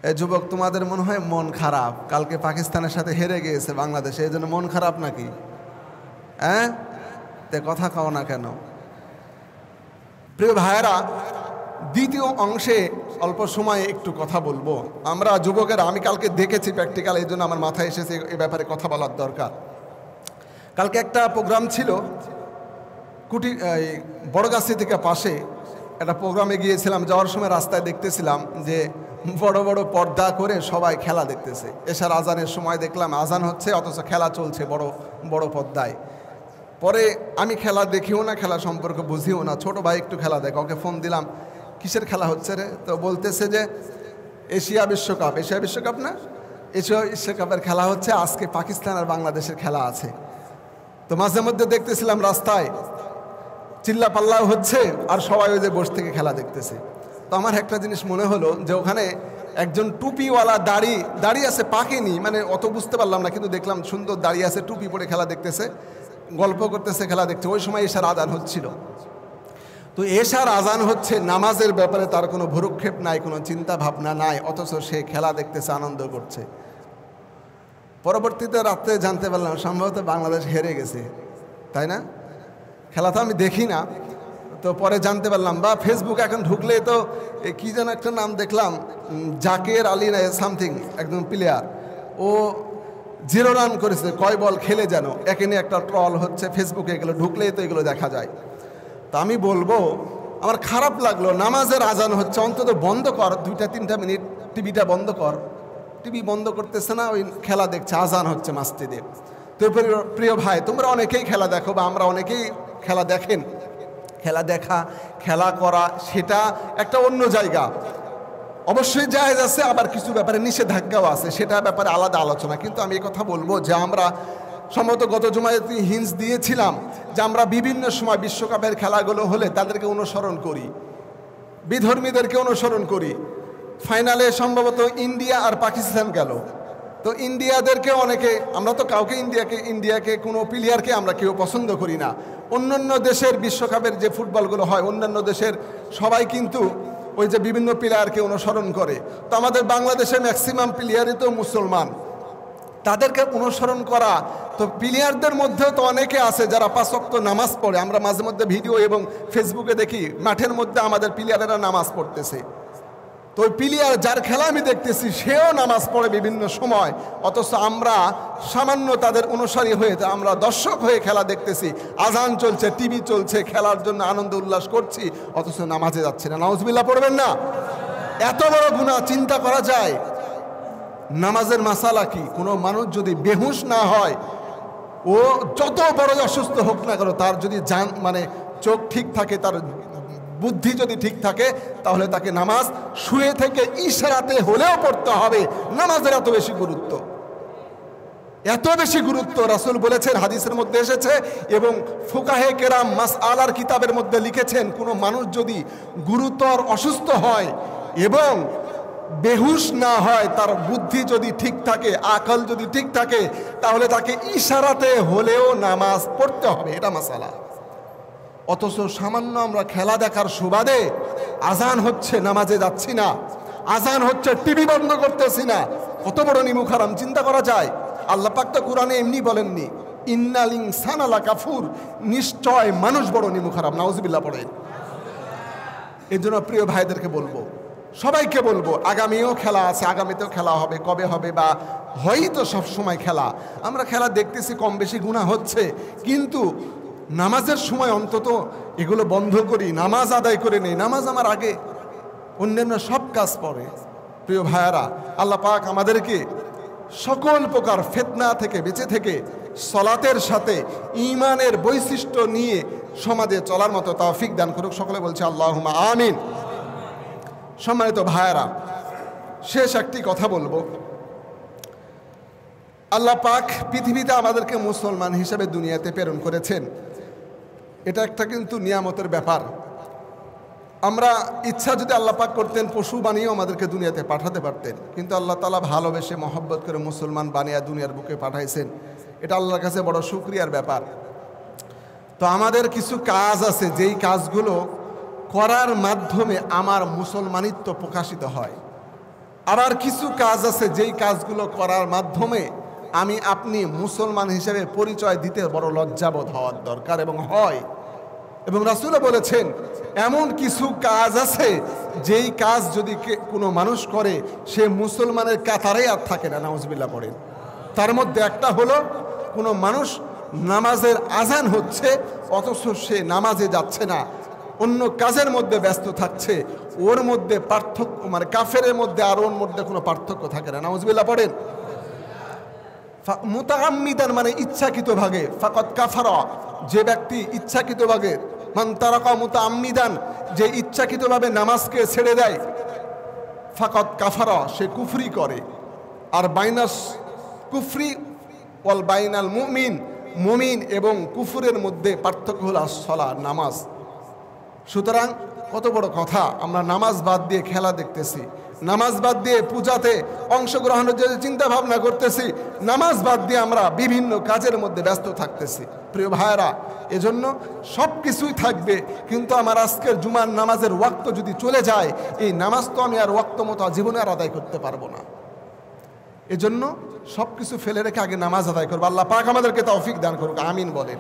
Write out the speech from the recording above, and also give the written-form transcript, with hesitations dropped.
এ যুবক, তোমাদের মনে হয় মন খারাপ, কালকে পাকিস্তানের সাথে হেরে গিয়েছে বাংলাদেশে, এই জন্য মন খারাপ নাকি? হ্যাঁ, তে কথা কও না কেন? প্রিয় ভাইয়েরা, দ্বিতীয় অংশে অল্প সময়ে একটু কথা বলবো। আমরা যুবকেরা, আমি কালকে দেখেছি প্র্যাকটিক্যাল, এই জন্য আমার মাথায় এসেছে এ ব্যাপারে কথা বলার দরকার। কালকে একটা প্রোগ্রাম ছিল বড়গাছি থেকে পাশে একটা প্রোগ্রামে গিয়েছিলাম। যাওয়ার সময় রাস্তায় দেখতেছিলাম যে বড় বড় পর্দা করে সবাই খেলা দেখতেছে। এশার আজানের সময় দেখলাম আজান হচ্ছে, অথচ খেলা চলছে বড় বড় পর্দায়। পরে আমি খেলা দেখিও না, খেলা সম্পর্কে বুঝিও না। ছোট ভাই একটু খেলা দেখ, ওকে ফোন দিলাম, কিসের খেলা হচ্ছে রে? তো বলতেছে যে এশিয়া বিশ্বকাপ। এশিয়া বিশ্বকাপ না, এশিয়া বিশ্বকাপের খেলা হচ্ছে, আজকে পাকিস্তান আর বাংলাদেশের খেলা আছে। তো মাঝে মধ্যে দেখতেছিলাম রাস্তায় চিল্লা পাল্লাও হচ্ছে আর সবাই ওই যে বসে থেকে খেলা দেখতেছে। তো আমার একটা জিনিস মনে হলো যে ওখানে একজন টুপিওয়ালা দাঁড়িয়ে আছে, পাকেনি, মানে অত বুঝতে পারলাম না, কিন্তু দেখলাম সুন্দর দাঁড়িয়ে আছে, টুপি পরে খেলা দেখতেছে, গল্প করতেছে, খেলা দেখছে। ওই সময় এশার আজান হচ্ছিল। তো এশার আজান হচ্ছে, নামাজের ব্যাপারে তার কোনো ভ্রুক্ষেপ নাই, কোনো চিন্তা ভাবনা নাই, অথচ সে খেলা দেখতেছে, আনন্দ করছে। পরবর্তীতে রাত্রে জানতে পারলাম সম্ভবত বাংলাদেশ হেরে গেছে, তাই না? খেলা তো আমি দেখি না, তো পরে জানতে পারলাম। বা ফেসবুক এখন ঢুকলে তো কি যেন একটা নাম দেখলাম, জাকের আলী না সামথিং, একজন প্লেয়ার, ও 0 রান করেছে, কয় বল খেলে যেন, একে নিয়ে একটা ট্রল হচ্ছে ফেসবুকে। এগুলো ঢুকলেই তো এগুলো দেখা যায়। তা আমি বলবো, আমার খারাপ লাগলো, নামাজের আজান হচ্ছে, অন্তত বন্ধ কর, 2-3 মিনিট টিভিটা বন্ধ কর। টিভি বন্ধ করতেছে না, ওই খেলা দেখছে, আজান হচ্ছে মসজিদে। তো প্রিয় ভাই, তোমরা অনেকেই খেলা দেখো, বা আমরা অনেকেই খেলা দেখেন। খেলা দেখা, খেলা করা, সেটা একটা অন্য জায়গা, অবশ্যই জায়েজ আছে, আবার কিছু ব্যাপারে নিষেধাজ্ঞাও আছে, সেটা ব্যাপারে আলাদা আলোচনা। কিন্তু আমি এই কথা বলবো যে আমরা সম্ভবত গত জুমায় হিন্স দিয়েছিলাম যে আমরা বিভিন্ন সময় বিশ্বকাপের খেলাগুলো হলে তাদেরকে অনুসরণ করি, বিধর্মীদেরকে অনুসরণ করি। ফাইনালে সম্ভবত ইন্ডিয়া আর পাকিস্তান গেল, তো ইন্ডিয়াদেরকে অনেকে, আমরা তো কাউকে ইন্ডিয়াকে কোনো প্লেয়ারকে আমরা কেউ পছন্দ করি না। অন্যান্য দেশের বিশ্বকাপের যে ফুটবলগুলো হয়, অন্যান্য দেশের সবাই কিন্তু ওই যে বিভিন্ন প্লেয়ারকে অনুসরণ করে। তো আমাদের বাংলাদেশের ম্যাক্সিমাম প্লেয়ারই তো মুসলমান, তাদেরকে অনুসরণ করা। তো প্লেয়ারদের মধ্যেও তো অনেকে আছে যারা 5 ওয়াক্ত নামাজ পড়ে। আমরা মাঝে মধ্যে ভিডিও এবং ফেসবুকে দেখি মাঠের মধ্যে আমাদের প্লেয়ারেরা নামাজ পড়তেছে। তো ওই প্লেয়ার, যার খেলা আমি দেখতেছি, সেও নামাজ পড়ে বিভিন্ন সময়, অথচ আমরা সামান্য তাদের অনুসারী হয়ে, আমরা দর্শক হয়ে খেলা দেখতেছি। আজান চলছে, টিভি চলছে, খেলার জন্য আনন্দ উল্লাস করছি, অথচ নামাজে যাচ্ছি না। নাউজুবিল্লাহ পড়বেন না? এত বড় গুনাহ চিন্তা করা যায়? নামাজের মাসালা কি? কোনো মানুষ যদি বেহুশ না হয়, ও যত বড় অসুস্থ হোক না কেন, তার যদি চোখ ঠিক থাকে, তার বুদ্ধি যদি ঠিক থাকে, তাহলে তাকে নামাজ শুয়ে থেকে ইশারাতে হলেও পড়তে হবে। নামাজের এত বেশি গুরুত্ব, এত বেশি গুরুত্ব রাসূল বলেছেন, হাদিসের মধ্যে এসেছে, এবং ফুকাহে কেরাম মাসআলার কিতাবের মধ্যে লিখেছেন, কোনো মানুষ যদি গুরুতর অসুস্থ হয় এবং বেহুশ না হয়, তার বুদ্ধি যদি ঠিক থাকে, আকল যদি ঠিক থাকে, তাহলে তাকে ইশারাতে হলেও নামাজ পড়তে হবে। এটা মাসালা। অথচ সামান্য আমরা খেলা দেখার সুবাদে আজান হচ্ছে, নামাজে যাচ্ছি না, আজান হচ্ছে, টিভি বন্ধ করতেছি না। কত বড় নিমুখ হারাম চিন্তা করা যায়? আল্লাহ পাক তো কোরআনে এমনি বলেননি, ইন্নাল ইনসানা লাকাফুর, নিশ্চয় মানুষ বড় নিমুখ হারাম। নাউজুবিল্লাহ পড়েন। এই জন্য প্রিয় ভাইদেরকে বলবো, সবাইকে বলবো, আগামীও খেলা আছে, আগামীতেও খেলা হবে। কবে হবে? বা হয়তো সব সময় খেলা, আমরা খেলা দেখতেছি, কম বেশি গুনাহ হচ্ছে, কিন্তু নামাজের সময় অন্তত এগুলো বন্ধ করি, নামাজ আদায় করে নেই। নামাজ আমার আগে, অন্যান্য সব কাজ পরে। প্রিয় ভাইয়ারা, আল্লাহ পাক আমাদেরকে সকল প্রকার ফিতনা থেকে বেঁচে থেকে সলাতের সাথে ঈমানের বৈশিষ্ট্য নিয়ে সমাজে চলার মতো তৌফিক দান করুক। সকলে বলছে আল্লাহুম্মা আমিন। সম্মানিত ভাইয়ারা, শেষ একটি কথা বলবো। আল্লাহ পাক পৃথিবীতে আমাদেরকে মুসলমান হিসেবে দুনিয়াতে প্রেরণ করেছেন, এটা একটা কিন্তু নিয়ামতের ব্যাপার। আমরা ইচ্ছা যদি আল্লাহ পাক করতেন, পশু বানিয়েও আমাদেরকে দুনিয়াতে পাঠাতে পারতেন, কিন্তু আল্লাহ তাআলা ভালোবেসে মহব্বত করে মুসলমান বানিয়ে দুনিয়ার বুকে পাঠাইছেন। এটা আল্লাহর কাছে বড় শুকরিয়ার ব্যাপার। তো আমাদের কিছু কাজ আছে, যেই কাজগুলো করার মাধ্যমে আমার মুসলমানিত্ব প্রকাশিত হয়। আবার কিছু কাজ আছে যেই কাজগুলো করার মাধ্যমে আমি আপনি মুসলমান হিসেবে পরিচয় দিতে বড় লজ্জাবোধ হওয়ার দরকার এবং হয়। এবং রাসূলও বলেছেন এমন কিছু কাজ আছে যেই কাজ যদি কোনো মানুষ করে সে মুসলমানের কাতারে আর থাকে না, নাউজুবিল্লাহ পড়েন। তার মধ্যে একটা হলো কোনো মানুষ নামাজের আজান হচ্ছে অথচ সে নামাজে যাচ্ছে না, অন্য কাজের মধ্যে ব্যস্ত থাকছে, ওর মধ্যে পার্থক্য মানে কাফেরের মধ্যে আর ওর মধ্যে কোনো পার্থক্য থাকে না, নাউজুবিল্লাহ পড়েন। মুতাআম্মিদান মানে ইচ্ছাকৃতভাবে, ফাকাত কাফারা যে ব্যক্তি ইচ্ছাকৃতভাবে, মান তারাকা মুতাআম্মিদান যে ইচ্ছাকৃতভাবে নামাজকে ছেড়ে দেয়, ফাকাত কাফারা সে কুফরি করে। আর বাইনাস কুফরি ওয়াল বাইনাল মুমিন, মুমিন এবং কুফরের মধ্যে পার্থক্য হলো সালাত নামাজ। সুতরাং কত বড় কথা, আমরা নামাজ বাদ দিয়ে খেলা দেখতেছি, নামাজ বাদ দিয়ে পূজাতে অংশগ্রহণের জন্য চিন্তা ভাবনা করতেছি, নামাজ বাদ দিয়ে আমরা বিভিন্ন কাজের মধ্যে ব্যস্ত থাকতেছি। প্রিয় ভাইয়েরা, এজন্য সব কিছুই থাকবে, কিন্তু আমার আজকের জুমার নামাজের ওয়াক্ত যদি চলে যায়, এই নামাজ তো আমি আর ওয়াক্ত মতো জীবনে আর আদায় করতে পারবো না। এজন্য সব কিছু ফেলে রেখে আগে নামাজ আদায় করবো। আল্লাহ পাক আমাদেরকে তৌফিক দান করুক, আমিন বলেন।